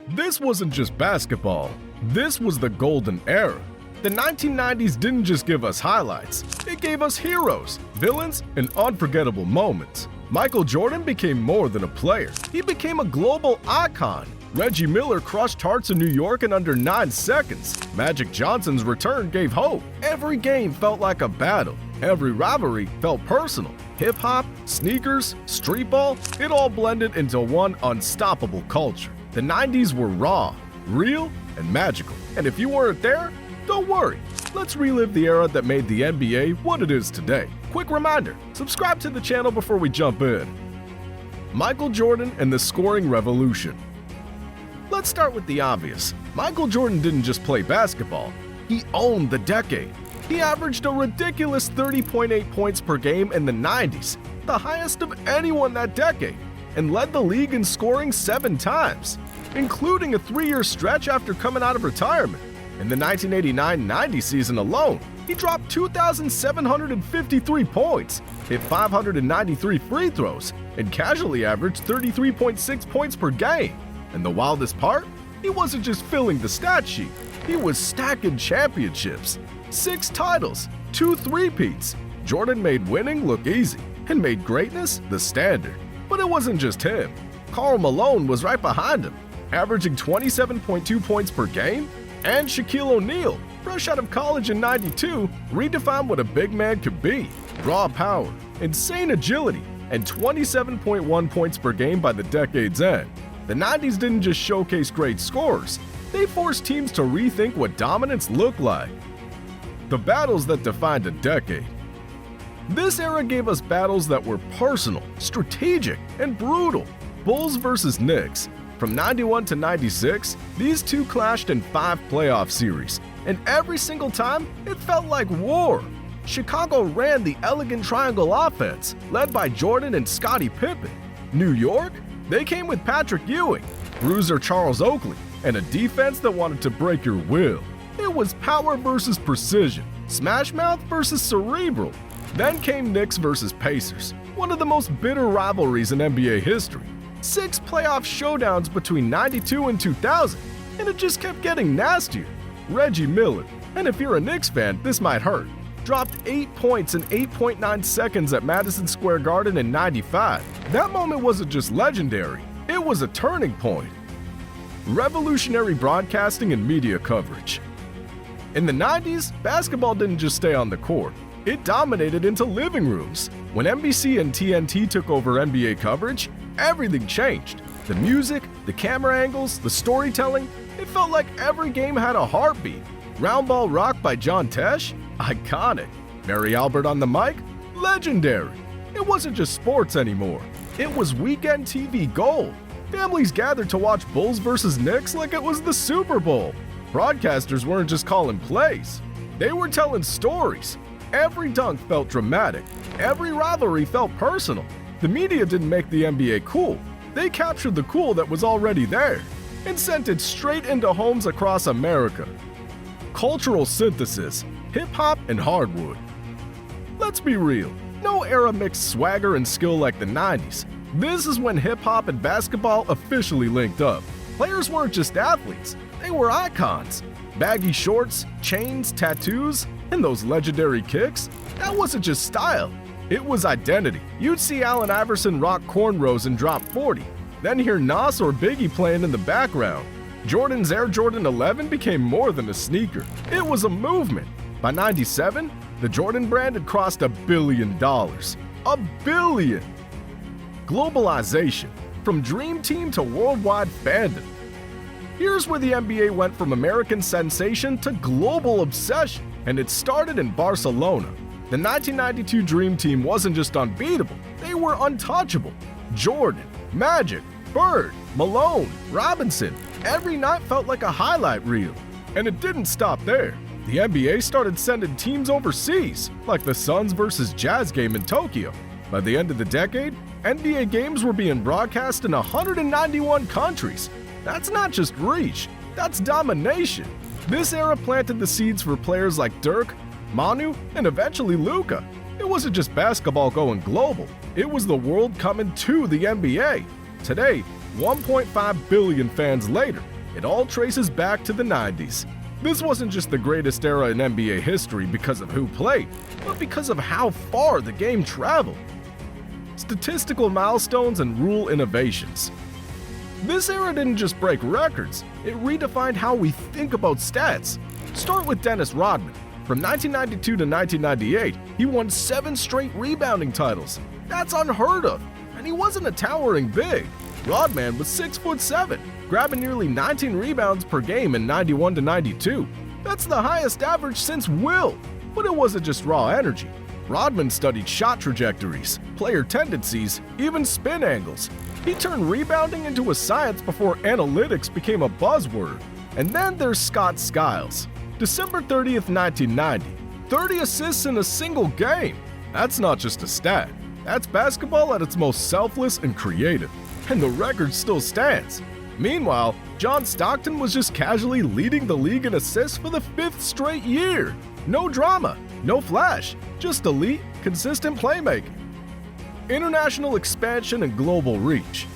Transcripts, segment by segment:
This wasn't just basketball. This was the golden era. The 1990s didn't just give us highlights, it gave us heroes, villains, and unforgettable moments. Michael Jordan became more than a player. He became a global icon. Reggie Miller crushed hearts in New York in under 9 seconds. Magic Johnson's return gave hope. Every game felt like a battle. Every rivalry felt personal. Hip-hop, sneakers, street ball, it all blended into one unstoppable culture. The 90s were raw, real, and magical. And if you weren't there, don't worry. Let's relive the era that made the NBA what it is today. Quick reminder, subscribe to the channel before we jump in. Michael Jordan and the scoring revolution. Let's start with the obvious. Michael Jordan didn't just play basketball, he owned the decade. He averaged a ridiculous 30.8 points per game in the 90s, the highest of anyone that decade, and led the league in scoring 7 times, including a 3-year stretch after coming out of retirement. In the 1989-90 season alone, he dropped 2,753 points, hit 593 free throws, and casually averaged 33.6 points per game. And the wildest part? He wasn't just filling the stat sheet, he was stacking championships. 6 titles, 2 three-peats. Jordan made winning look easy and made greatness the standard. But it wasn't just him. Karl Malone was right behind him, averaging 27.2 points per game. And Shaquille O'Neal, fresh out of college in '92, redefined what a big man could be. Raw power, insane agility, and 27.1 points per game by the decade's end. The 90s didn't just showcase great scorers, they forced teams to rethink what dominance looked like. The battles that defined a decade. This era gave us battles that were personal, strategic, and brutal. Bulls versus Knicks. From 91 to 96, these two clashed in 5 playoff series, and every single time, it felt like war. Chicago ran the elegant triangle offense, led by Jordan and Scottie Pippen. New York? They came with Patrick Ewing, bruiser Charles Oakley, and a defense that wanted to break your will. It was power versus precision, smash mouth versus cerebral. Then came Knicks versus Pacers, one of the most bitter rivalries in NBA history. 6 playoff showdowns between 92 and 2000, and it just kept getting nastier. Reggie Miller, and if you're a Knicks fan, this might hurt, dropped 8 points in 8.9 seconds at Madison Square Garden in '95. That moment wasn't just legendary, it was a turning point. Revolutionary broadcasting and media coverage. In the 90s, basketball didn't just stay on the court, it dominated into living rooms. When NBC and TNT took over NBA coverage, everything changed. The music, the camera angles, the storytelling, it felt like every game had a heartbeat. Round Ball Rock by John Tesh? Iconic. Mary Albert on the mic? Legendary. It wasn't just sports anymore. It was weekend TV gold. Families gathered to watch Bulls versus Knicks like it was the Super Bowl. Broadcasters weren't just calling plays. They were telling stories. Every dunk felt dramatic. Every rivalry felt personal. The media didn't make the NBA cool. They captured the cool that was already there and sent it straight into homes across America. Cultural synthesis, hip-hop and hardwood. Let's be real, no era mixed swagger and skill like the 90s. This is when hip-hop and basketball officially linked up. Players weren't just athletes, they were icons. Baggy shorts, chains, tattoos, and those legendary kicks, that wasn't just style. It was identity. You'd see Allen Iverson rock cornrows and drop 40, then hear Nas or Biggie playing in the background. Jordan's Air Jordan 11 became more than a sneaker. It was a movement. By '97, the Jordan brand had crossed $1 billion. $1 billion! Globalization, from dream team to worldwide fandom. Here's where the NBA went from American sensation to global obsession, and it started in Barcelona. The 1992 Dream Team wasn't just unbeatable, they were untouchable. Jordan, Magic, Bird, Malone, Robinson, every night felt like a highlight reel. And it didn't stop there. The NBA started sending teams overseas, like the Suns versus Jazz game in Tokyo. By the end of the decade, NBA games were being broadcast in 191 countries. That's not just reach, that's domination. This era planted the seeds for players like Dirk, Manu, and eventually Luka. It wasn't just basketball going global, it was the world coming to the NBA. Today, 1.5 billion fans later, It all traces back to the 90s. This wasn't just the greatest era in NBA history because of who played, but because of how far the game traveled. Statistical milestones and rule innovations. This era didn't just break records, it redefined how we think about stats. Start with Dennis Rodman. From 1992 to 1998, he won 7 straight rebounding titles. That's unheard of, and he wasn't a towering big. Rodman was 6'7", grabbing nearly 19 rebounds per game in 91 to 92. That's the highest average since Will. But it wasn't just raw energy. Rodman studied shot trajectories, player tendencies, even spin angles. He turned rebounding into a science before analytics became a buzzword. And then there's Scott Skiles. December 30th, 1990. 30 assists in a single game. That's not just a stat. That's basketball at its most selfless and creative. And the record still stands. Meanwhile, John Stockton was just casually leading the league in assists for the 5th straight year. No drama, no flash, just elite, consistent playmaking. International expansion and global reach.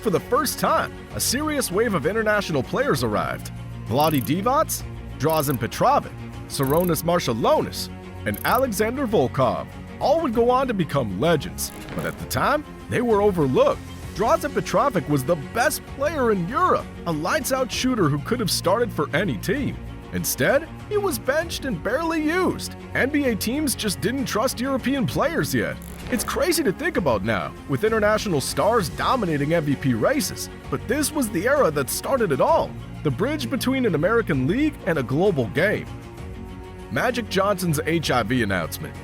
For the first time, a serious wave of international players arrived. Vlade Divac, Drazen Petrovic, Sarunas Marciulionis, and Alexander Volkov all would go on to become legends, but at the time, they were overlooked. Drazen Petrovic was the best player in Europe, a lights-out shooter who could have started for any team. Instead, he was benched and barely used. NBA teams just didn't trust European players yet. It's crazy to think about now, with international stars dominating MVP races. But this was the era that started it all, the bridge between an American league and a global game. Magic Johnson's HIV announcement.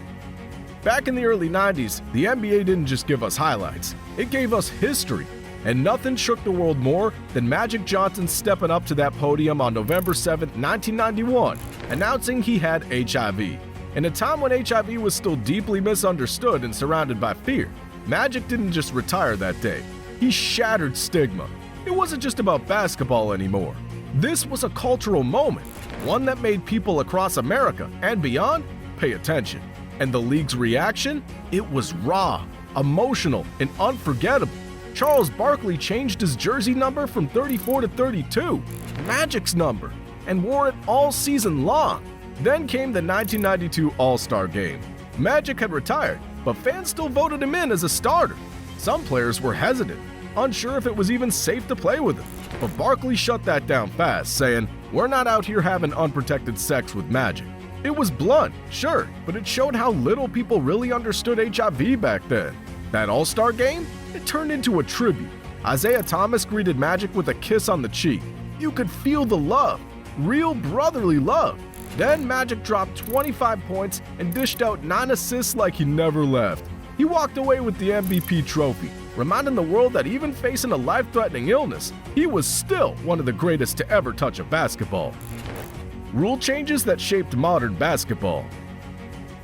Back in the early 90s, the NBA didn't just give us highlights, it gave us history. And nothing shook the world more than Magic Johnson stepping up to that podium on November 7, 1991, announcing he had HIV. In a time when HIV was still deeply misunderstood and surrounded by fear, Magic didn't just retire that day. He shattered stigma. It wasn't just about basketball anymore. This was a cultural moment, one that made people across America and beyond pay attention. And the league's reaction? It was raw, emotional, and unforgettable. Charles Barkley changed his jersey number from 34 to 32, Magic's number, and wore it all season long. Then came the 1992 All-Star Game. Magic had retired, but fans still voted him in as a starter. Some players were hesitant, unsure if it was even safe to play with him. But Barkley shut that down fast, saying, "We're not out here having unprotected sex with Magic." It was blunt, sure, but it showed how little people really understood HIV back then. That All-Star Game? It turned into a tribute. Isaiah Thomas greeted Magic with a kiss on the cheek. You could feel the love, real brotherly love. Then Magic dropped 25 points and dished out 9 assists like he never left. He walked away with the MVP trophy, reminding the world that even facing a life-threatening illness, he was still one of the greatest to ever touch a basketball. Rule changes that shaped modern basketball.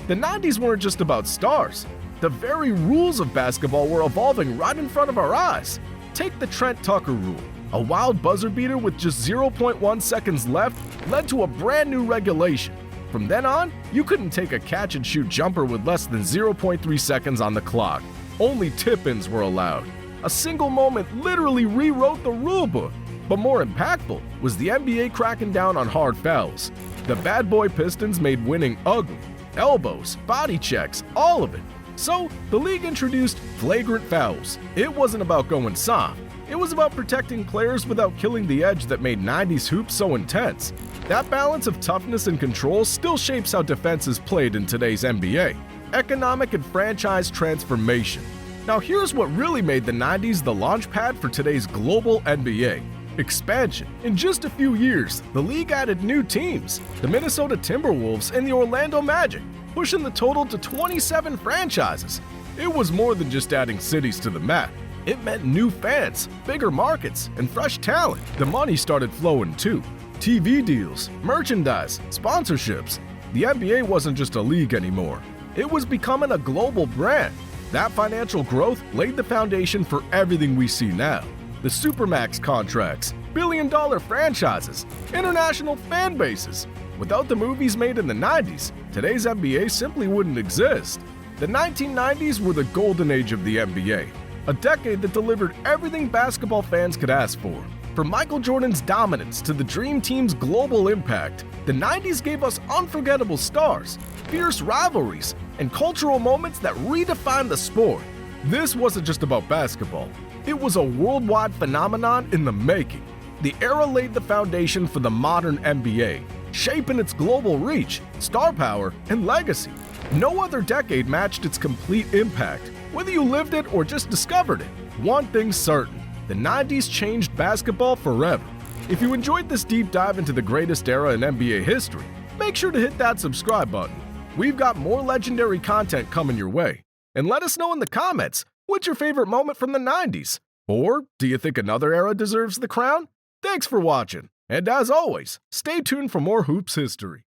The 90s weren't just about stars. The very rules of basketball were evolving right in front of our eyes. Take the Trent Tucker rule. A wild buzzer beater with just 0.1 seconds left led to a brand new regulation. From then on, you couldn't take a catch-and-shoot jumper with less than 0.3 seconds on the clock. Only tip-ins were allowed. A single moment literally rewrote the rulebook. But more impactful was the NBA cracking down on hard fouls. The bad boy Pistons made winning ugly. Elbows, body checks, all of it. So, the league introduced flagrant fouls. It wasn't about going soft. It was about protecting players without killing the edge that made 90s hoops so intense. That balance of toughness and control still shapes how defense is played in today's NBA. Economic and franchise transformation. Now here's what really made the 90s the launchpad for today's global NBA. Expansion. In just a few years, the league added new teams, the Minnesota Timberwolves and the Orlando Magic, pushing the total to 27 franchises. It was more than just adding cities to the map. It meant new fans, bigger markets, and fresh talent. The money started flowing too. TV deals, merchandise, sponsorships. The NBA wasn't just a league anymore. It was becoming a global brand. That financial growth laid the foundation for everything we see now. The Supermax contracts, billion-dollar franchises, international fan bases. Without the movies made in the 90s, today's NBA simply wouldn't exist. The 1990s were the golden age of the NBA, a decade that delivered everything basketball fans could ask for. From Michael Jordan's dominance to the Dream Team's global impact, the 90s gave us unforgettable stars, fierce rivalries, and cultural moments that redefined the sport. This wasn't just about basketball. It was a worldwide phenomenon in the making. The era laid the foundation for the modern NBA, shaping its global reach, star power, and legacy. No other decade matched its complete impact. Whether you lived it or just discovered it, one thing's certain: the 90s changed basketball forever. If you enjoyed this deep dive into the greatest era in NBA history, make sure to hit that subscribe button. We've got more legendary content coming your way. And let us know in the comments, what's your favorite moment from the 90s? Or do you think another era deserves the crown? Thanks for watching, and as always, stay tuned for more hoops history.